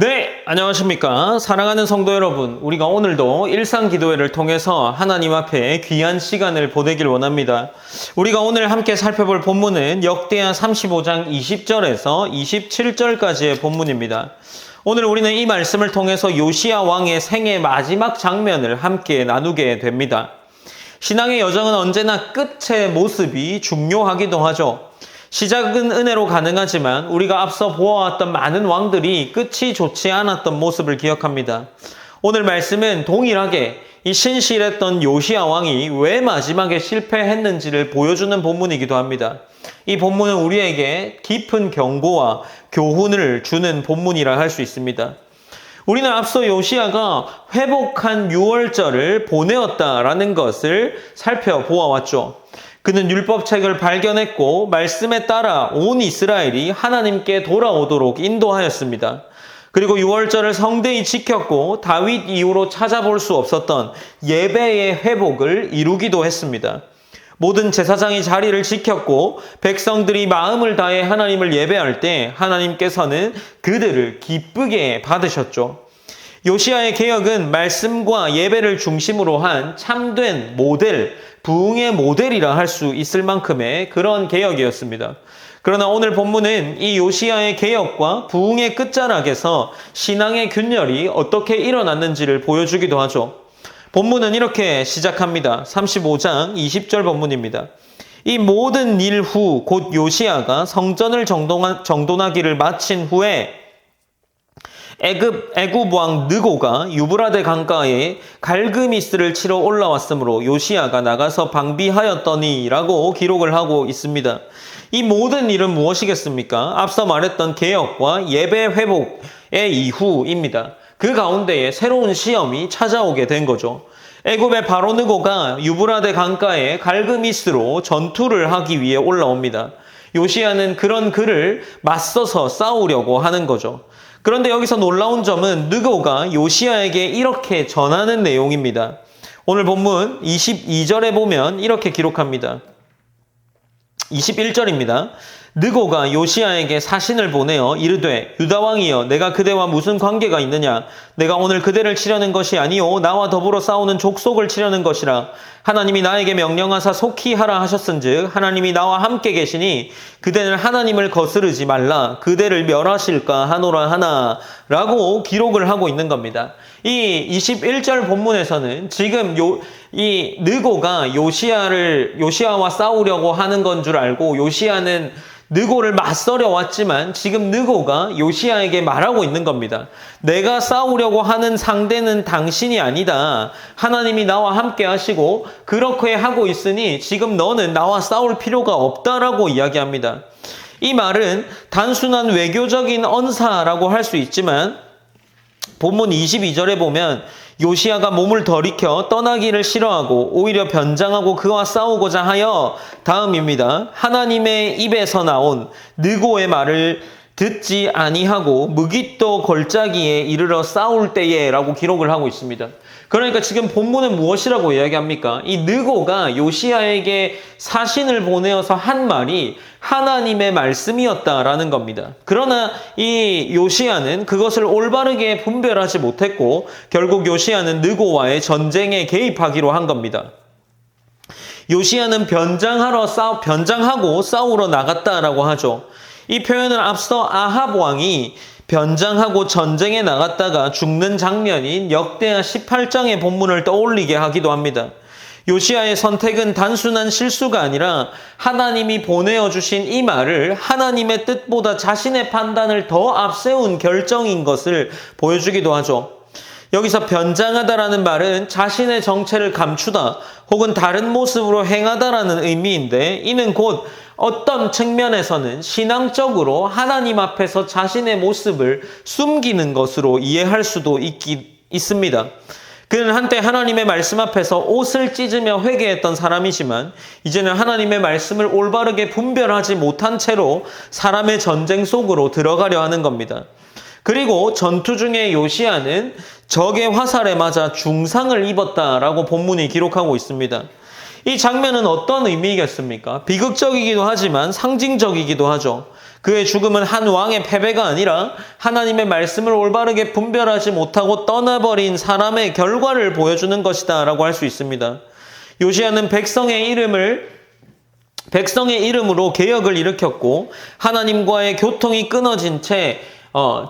네, 안녕하십니까. 사랑하는 성도 여러분, 우리가 오늘도 일상기도회를 통해서 하나님 앞에 귀한 시간을 보내길 원합니다. 우리가 오늘 함께 살펴볼 본문은 역대하 35장 20절에서 27절까지의 본문입니다. 오늘 우리는 이 말씀을 통해서 요시야 왕의 생애 마지막 장면을 함께 나누게 됩니다. 신앙의 여정은 언제나 끝의 모습이 중요하기도 하죠. 시작은 은혜로 가능하지만 우리가 앞서 보아왔던 많은 왕들이 끝이 좋지 않았던 모습을 기억합니다. 오늘 말씀은 동일하게 이 신실했던 요시야 왕이 왜 마지막에 실패했는지를 보여주는 본문이기도 합니다. 이 본문은 우리에게 깊은 경고와 교훈을 주는 본문이라 할 수 있습니다. 우리는 앞서 요시야가 회복한 유월절을 보내었다라는 것을 살펴보아왔죠. 그는 율법책을 발견했고 말씀에 따라 온 이스라엘이 하나님께 돌아오도록 인도하였습니다. 그리고 유월절을 성대히 지켰고 다윗 이후로 찾아볼 수 없었던 예배의 회복을 이루기도 했습니다. 모든 제사장이 자리를 지켰고 백성들이 마음을 다해 하나님을 예배할 때 하나님께서는 그들을 기쁘게 받으셨죠. 요시야의 개혁은 말씀과 예배를 중심으로 한 참된 모델, 부흥의 모델이라 할 수 있을 만큼의 그런 개혁이었습니다. 그러나 오늘 본문은 이 요시야의 개혁과 부흥의 끝자락에서 신앙의 균열이 어떻게 일어났는지를 보여주기도 하죠. 본문은 이렇게 시작합니다. 35장 20절 본문입니다. 이 모든 일 후 곧 요시야가 성전을 정돈하기를 마친 후에 애굽 왕 느고가 유브라데 강가에 갈그미스를 치러 올라왔으므로 요시야가 나가서 방비하였더니라고 기록을 하고 있습니다. 이 모든 일은 무엇이겠습니까? 앞서 말했던 개혁과 예배 회복의 이후입니다. 그 가운데에 새로운 시험이 찾아오게 된 거죠. 애굽의 바로 느고가 유브라데 강가에 갈그미스로 전투를 하기 위해 올라옵니다. 요시야는 그런 그를 맞서서 싸우려고 하는 거죠. 그런데 여기서 놀라운 점은 느고가 요시야에게 이렇게 전하는 내용입니다. 오늘 본문 22절에 보면 이렇게 기록합니다. 21절입니다. 느고가 요시야에게 사신을 보내어 이르되 유다 왕이여 내가 그대와 무슨 관계가 있느냐 내가 오늘 그대를 치려는 것이 아니오 나와 더불어 싸우는 족속을 치려는 것이라 하나님이 나에게 명령하사 속히 하라 하셨은즉 하나님이 나와 함께 계시니 그대는 하나님을 거스르지 말라 그대를 멸하실까 하노라 하나 라고 기록을 하고 있는 겁니다. 이 21절 본문에서는 지금 이 느고가 요시야와 싸우려고 하는 건 줄 알고 요시야는 느고를 맞서려 왔지만 지금 느고가 요시야에게 말하고 있는 겁니다. 내가 싸우려고 하는 상대는 당신이 아니다. 하나님이 나와 함께 하시고 그렇게 하고 있으니 지금 너는 나와 싸울 필요가 없다라고 이야기합니다. 이 말은 단순한 외교적인 언사라고 할 수 있지만 본문 22절에 보면 요시야가 몸을 돌이켜 떠나기를 싫어하고 오히려 변장하고 그와 싸우고자 하여 다음입니다. 하나님의 입에서 나온 느고의 말을 듣지 아니하고 무깃도 골짜기에 이르러 싸울 때에 라고 기록을 하고 있습니다. 그러니까 지금 본문은 무엇이라고 이야기합니까? 이 느고가 요시야에게 사신을 보내어서 한 말이 하나님의 말씀이었다라는 겁니다. 그러나 이 요시야는 그것을 올바르게 분별하지 못했고 결국 요시야는 느고와의 전쟁에 개입하기로 한 겁니다. 요시야는 변장하고 싸우러 나갔다라고 하죠. 이 표현은 앞서 아합 왕이 변장하고 전쟁에 나갔다가 죽는 장면인 역대하 18장의 본문을 떠올리게 하기도 합니다. 요시야의 선택은 단순한 실수가 아니라 하나님이 보내어 주신 이 말을 하나님의 뜻보다 자신의 판단을 더 앞세운 결정인 것을 보여주기도 하죠. 여기서 변장하다라는 말은 자신의 정체를 감추다 혹은 다른 모습으로 행하다라는 의미인데 이는 곧 어떤 측면에서는 신앙적으로 하나님 앞에서 자신의 모습을 숨기는 것으로 이해할 수도 있습니다. 그는 한때 하나님의 말씀 앞에서 옷을 찢으며 회개했던 사람이지만 이제는 하나님의 말씀을 올바르게 분별하지 못한 채로 사람의 전쟁 속으로 들어가려 하는 겁니다. 그리고 전투 중에 요시야는 적의 화살에 맞아 중상을 입었다라고 본문이 기록하고 있습니다. 이 장면은 어떤 의미겠습니까? 비극적이기도 하지만 상징적이기도 하죠. 그의 죽음은 한 왕의 패배가 아니라 하나님의 말씀을 올바르게 분별하지 못하고 떠나버린 사람의 결과를 보여주는 것이다 라고 할 수 있습니다. 요시야는 백성의 이름으로 개혁을 일으켰고 하나님과의 교통이 끊어진 채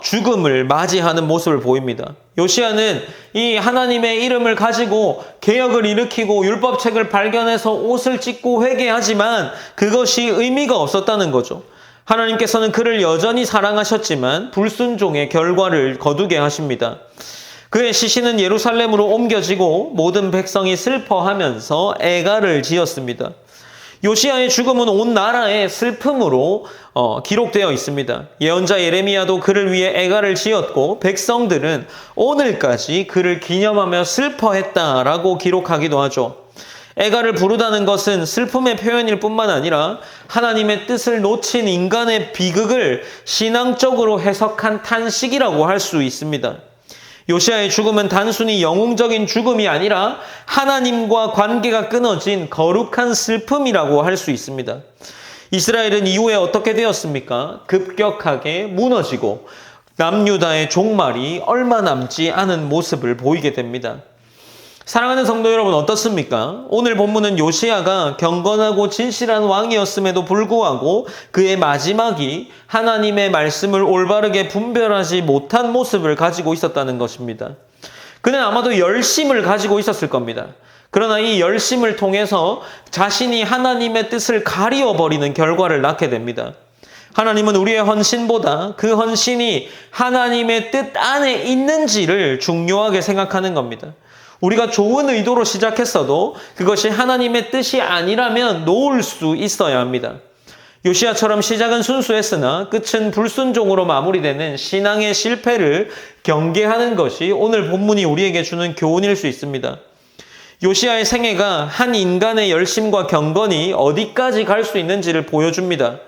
죽음을 맞이하는 모습을 보입니다. 요시야는 이 하나님의 이름을 가지고 개혁을 일으키고 율법책을 발견해서 옷을 찢고 회개하지만 그것이 의미가 없었다는 거죠. 하나님께서는 그를 여전히 사랑하셨지만 불순종의 결과를 거두게 하십니다. 그의 시신은 예루살렘으로 옮겨지고 모든 백성이 슬퍼하면서 애가를 지었습니다. 요시야의 죽음은 온 나라의 슬픔으로 기록되어 있습니다. 예언자 예레미야도 그를 위해 애가를 지었고 백성들은 오늘까지 그를 기념하며 슬퍼했다라고 기록하기도 하죠. 애가를 부르다는 것은 슬픔의 표현일 뿐만 아니라 하나님의 뜻을 놓친 인간의 비극을 신앙적으로 해석한 탄식이라고 할 수 있습니다. 요시야의 죽음은 단순히 영웅적인 죽음이 아니라 하나님과 관계가 끊어진 거룩한 슬픔이라고 할 수 있습니다. 이스라엘은 이후에 어떻게 되었습니까? 급격하게 무너지고 남유다의 종말이 얼마 남지 않은 모습을 보이게 됩니다. 사랑하는 성도 여러분, 어떻습니까? 오늘 본문은 요시야가 경건하고 진실한 왕이었음에도 불구하고 그의 마지막이 하나님의 말씀을 올바르게 분별하지 못한 모습을 가지고 있었다는 것입니다. 그는 아마도 열심을 가지고 있었을 겁니다. 그러나 이 열심을 통해서 자신이 하나님의 뜻을 가리워버리는 결과를 낳게 됩니다. 하나님은 우리의 헌신보다 그 헌신이 하나님의 뜻 안에 있는지를 중요하게 생각하는 겁니다. 우리가 좋은 의도로 시작했어도 그것이 하나님의 뜻이 아니라면 놓을 수 있어야 합니다. 요시야처럼 시작은 순수했으나 끝은 불순종으로 마무리되는 신앙의 실패를 경계하는 것이 오늘 본문이 우리에게 주는 교훈일 수 있습니다. 요시야의 생애가 한 인간의 열심과 경건이 어디까지 갈 수 있는지를 보여줍니다.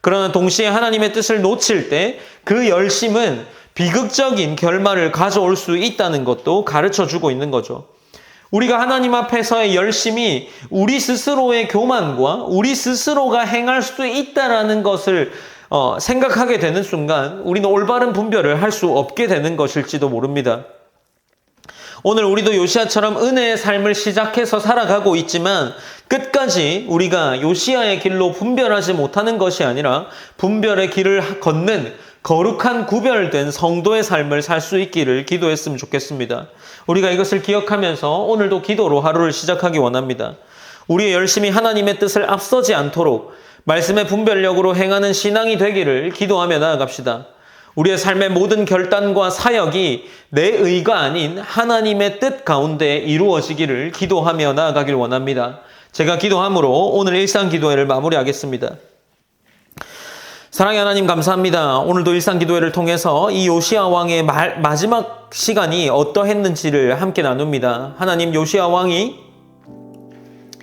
그러나 동시에 하나님의 뜻을 놓칠 때 그 열심은 비극적인 결말을 가져올 수 있다는 것도 가르쳐주고 있는 거죠. 우리가 하나님 앞에서의 열심이 우리 스스로의 교만과 우리 스스로가 행할 수 있다는 것을 생각하게 되는 순간 우리는 올바른 분별을 할 수 없게 되는 것일지도 모릅니다. 오늘 우리도 요시야처럼 은혜의 삶을 시작해서 살아가고 있지만 끝까지 우리가 요시야의 길로 분별하지 못하는 것이 아니라 분별의 길을 걷는 거룩한 구별된 성도의 삶을 살 수 있기를 기도했으면 좋겠습니다. 우리가 이것을 기억하면서 오늘도 기도로 하루를 시작하기 원합니다. 우리의 열심이 하나님의 뜻을 앞서지 않도록 말씀의 분별력으로 행하는 신앙이 되기를 기도하며 나아갑시다. 우리의 삶의 모든 결단과 사역이 내 의가 아닌 하나님의 뜻 가운데 이루어지기를 기도하며 나아가길 원합니다. 제가 기도함으로 오늘 일상기도회를 마무리하겠습니다. 사랑의 하나님, 감사합니다. 오늘도 일상기도회를 통해서 이 요시야 왕의 마지막 시간이 어떠했는지를 함께 나눕니다. 하나님, 요시야 왕이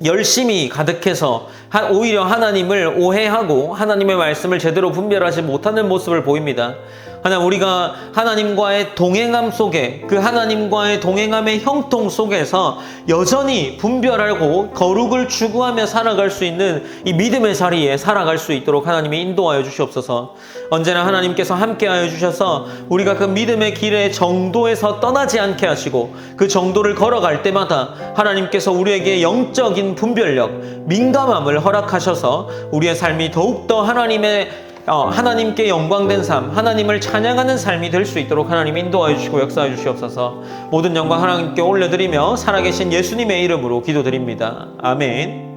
열심히 가득해서 오히려 하나님을 오해하고 하나님의 말씀을 제대로 분별하지 못하는 모습을 보입니다. 하나님, 우리가 하나님과의 동행함 속에 그 하나님과의 동행함의 형통 속에서 여전히 분별하고 거룩을 추구하며 살아갈 수 있는 이 믿음의 자리에 살아갈 수 있도록 하나님이 인도하여 주시옵소서. 언제나 하나님께서 함께하여 주셔서 우리가 그 믿음의 길의 정도에서 떠나지 않게 하시고 그 정도를 걸어갈 때마다 하나님께서 우리에게 영적인 분별력, 민감함을 허락하셔서 우리의 삶이 더욱더 하나님께 영광된 삶, 하나님을 찬양하는 삶이 될 수 있도록 하나님 인도하여 주시고 역사해 주시옵소서. 모든 영광 하나님께 올려드리며 살아계신 예수님의 이름으로 기도드립니다. 아멘.